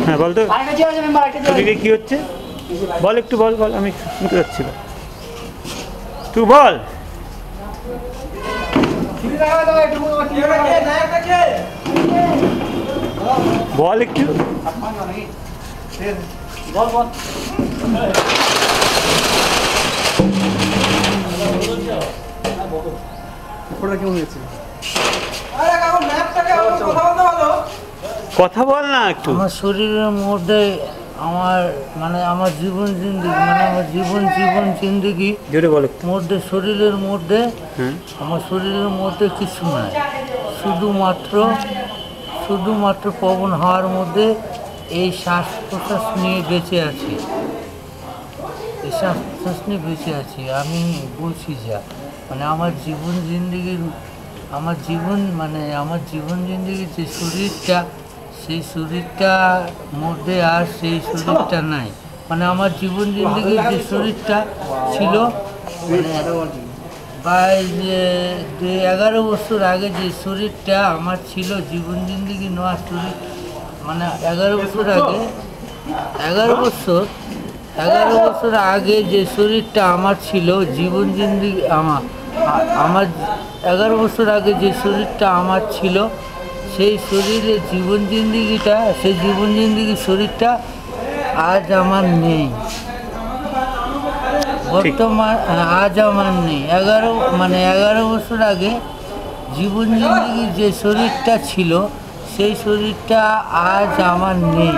হ্যাঁ বল তো, তোকে কি হচ্ছে বল, একটু বল বল, আমি শুনতে যাচ্ছি, তুই বল। বল একটু বল বল। কথা বল না একটু। আমার শরীরের মধ্যে আমার মানে আমার জীবন জিন্দিগি মানে আমার জীবন জিন্দিগি জোরে বল মধ্যে শরীরের মধ্যে আমার শরীরের মধ্যে কিছু নাই, শুধুমাত্র পবন হাওয়ার মধ্যে এই শ্বাস প্রশ্বাস নিয়ে বেঁচে আছি, এই শ্বাস প্রশ্বাস নিয়ে বেঁচে আছি। আমি বলছি যা মানে আমার জীবন জিন্দিগির যে শরীরটা, সেই শরীরটার মধ্যে আর সেই শরীরটা নাই। মানে আমার জীবন জিন্দিগির যে শরীরটা ছিল মানে প্রায় যে 11 বছর আগে যে শরীরটা আমার ছিল, জীবন জিন্দিগি নেওয়ার শরীর মানে 11 বছর আগে যে শরীরটা আমার ছিল, জীবন জিন্দিগি আমার 11 বছর আগে যে শরীরটা আমার ছিল, সেই শরীরের জীবন জিন্দিগির শরীরটা আজ আমার নেই, বর্তমান আজ আমার নেই। 11 বছর আগে জীবন জিন্দিগির যে শরীরটা ছিল, সেই শরীরটা আজ আমার নেই।